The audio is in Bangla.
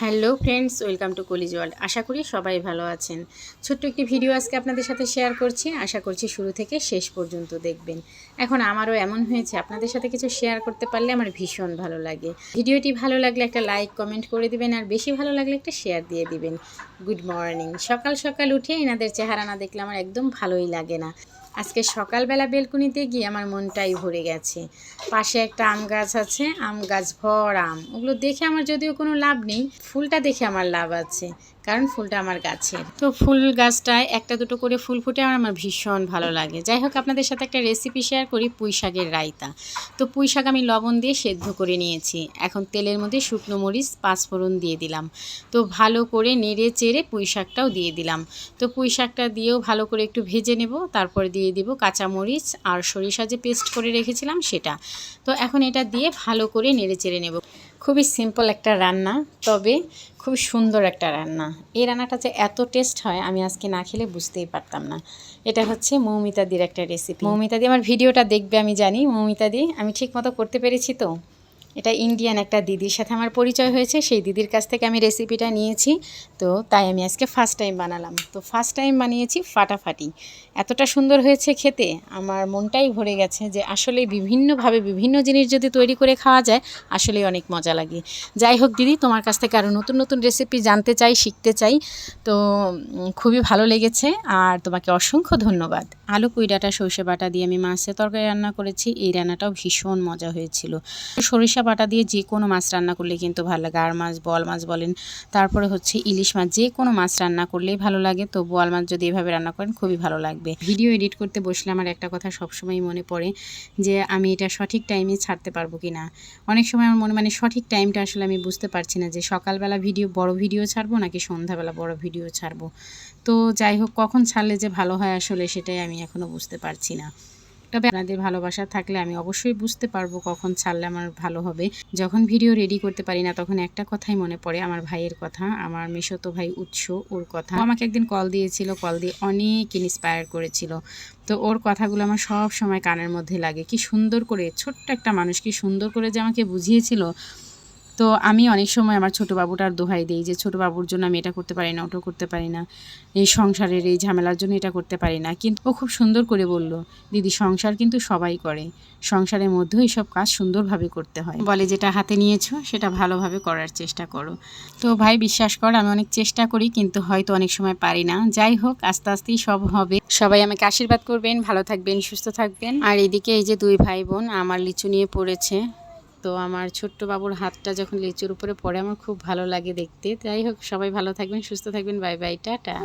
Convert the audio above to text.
Hello friends, welcome to college world. আশা করি সবাই ভালো আছেন। ছোট্ট একটি ভিডিও আজকে আপনাদের সাথে শেয়ার করছি। আশা করছি শুরু থেকে শেষ পর্যন্ত দেখবেন। এখন আমারও এমন হয়েছে, আপনাদের সাথে কিছু শেয়ার করতে পারলে আমার ভীষণ ভালো লাগে। ভিডিওটি ভালো লাগলে একটা লাইক কমেন্ট করে দিবেন, আর বেশি ভালো লাগলে একটা শেয়ার দিয়ে দিবেন। Good morning. সকাল সকাল উঠে এনাদের চেহারা না দেখলে আমার একদম ভালোই লাগে না। আজকে সকালবেলা বেলকুনিতে গিয়ে আমার মনটাই ভরে গেছে। পাশে একটা আম গাছ আছে, আম গাছ ভর আম। ওগুলো দেখে আমার যদিও কোনো লাভ নেই, ফুলটা দেখে আমার লাভ আছে, কারণ ফুলটা আমার গাছের। তো ফুল গাছটায় একটা দুটো করে ফুল ফুটে আমার ভীষণ ভালো লাগে। যাই হোক, আপনাদের সাথে একটা রেসিপি শেয়ার করি, পুঁই শাকের রায়তা। তো পুঁই শাক আমি লবণ দিয়ে সেদ্ধ করে নিয়েছি। এখন তেলের মধ্যে শুকনো মরিচ, পাঁচফোড়ন দিয়ে দিলাম। তো ভালো করে নেড়ে চেড়ে পুঁই শাকটাও দিয়ে দিলাম। তো পুঁই শাকটা দিয়েও ভালো করে একটু ভেজে নেব। তারপরে দিয়ে দিব কাঁচামরিচ আর সরিষা যে পেস্ট করে রেখেছিলাম সেটা। তো এখন এটা দিয়ে ভালো করে নেড়ে চেড়ে নেব। খুবই সিম্পল একটা রান্না, তবে খুব সুন্দর একটা রান্না। এই রান্নাটা যে এত টেস্ট হয় আমি আজকে না খেলে বুঝতেই পারতাম না। এটা হচ্ছে মৌমিতাদির একটা রেসিপি। মৌমিতাদি আমার ভিডিওটা দেখবে আমি জানি। মৌমিতাদি, আমি ঠিক মতো করতে পেরেছি তো? এটা ইন্ডিয়ান একটা দিদির সাথে আমার পরিচয় হয়েছে, সেই দিদির কাছ থেকে আমি রেসিপিটা নিয়েছি। তো তাই আমি আজকে ফার্স্ট টাইম বানালাম। তো ফার্স্ট টাইম বানিয়েছি ফাটাফাটি। এতটা সুন্দর হয়েছে খেতে, আমার মনটাই ভরে গেছে যে আসলে বিভিন্নভাবে বিভিন্ন জিনিস যদি তৈরি করে খাওয়া যায় আসলে অনেক মজা লাগে। যাই হোক দিদি, তোমার কাছ থেকে আরও নতুন নতুন রেসিপি জানতে চাই, শিখতে চাই। তো খুবই ভালো লেগেছে, আর তোমাকে অসংখ্য ধন্যবাদ। আলু পুঁই ডাঁটা সরষে বাটা দিয়ে আমি মাছের তরকারি রান্না করেছি। এই রান্নাটাও ভীষণ মজা হয়েছিল। সরিষা বাটা দিয়ে যে কোনো মাছ রান্না করলে কিন্তু ভালো লাগে। আর মাছ, বোয়াল মাছ বলেন, তারপরে হচ্ছে ইলিশ মাছ, যে কোনো মাছ রান্না করলেই ভালো লাগে। তো বোয়াল মাছ যদি এভাবে রান্না করেন খুবই ভালো লাগবে। ভিডিও এডিট করতে বসলে আমার একটা কথা সবসময় মনে পড়ে, যে আমি এটা সঠিক টাইমে ছাড়তে পারবো কি না। অনেক সময় আমার মনে সঠিক টাইমটা আসলে আমি বুঝতে পারছি না, যে সকালবেলা বড় ভিডিও ছাড়বো নাকি সন্ধ্যাবেলা বড় ভিডিও ছাড়বো। তো যাই হোক, কখন ছাড়লে যে ভালো হয় আসলে সেটাই আমি এখনও বুঝতে পারছি না। তবে আপনাদের ভালোবাসা থাকলে আমি অবশ্যই বুঝতে পারবো কখন ছাড়লে আমার ভালো হবে। যখন ভিডিও রেডি করতে পারি না, তখন একটা কথাই মনে পড়ে, আমার ভাইয়ের কথা, আমার মেশোতো ভাই উৎস, ওর কথা। আমাকে একদিন কল দিয়েছিল, কল দিয়ে অনেক ইন্সপায়ার করেছিল। তো ওর কথাগুলো আমার সব সময় কানের মধ্যে লাগে। কি সুন্দর করে, ছোট্ট একটা মানুষ কি সুন্দর করে যে আমাকে বুঝিয়েছিল। তো আমি অনেক সময় আমার ছোটো বাবুটার দোহাই দিই, যে ছোটো বাবুর জন্য আমি এটা করতে পারি না, ওটা করতে পারি না, এই সংসারের এই ঝামেলার জন্য এটা করতে পারি না। কিন্তু ও খুব সুন্দর করে বলল, দিদি সংসার কিন্তু সবাই করে, সংসারের মধ্যেও এইসব কাজ সুন্দরভাবে করতে হয়। বলে যেটা হাতে নিয়েছো সেটা ভালোভাবে করার চেষ্টা করো। তো ভাই বিশ্বাস কর, আমি অনেক চেষ্টা করি, কিন্তু হয়তো অনেক সময় পারি না। যাই হোক, আস্তে আস্তেই সব হবে। সবাই আমাকে আশীর্বাদ করবেন, ভালো থাকবেন, সুস্থ থাকবেন। আর এদিকে এই যে দুই ভাই বোন আমার লিচু নিয়ে পড়েছে। তো আমার ছোট্ট বাবুর হাতটা যখন লিচুর উপরে পড়ে আমার খুব ভালো লাগে দেখতে। যাই হোক, সবাই ভালো থাকবেন, সুস্থ থাকবেন। Bye bye, tata.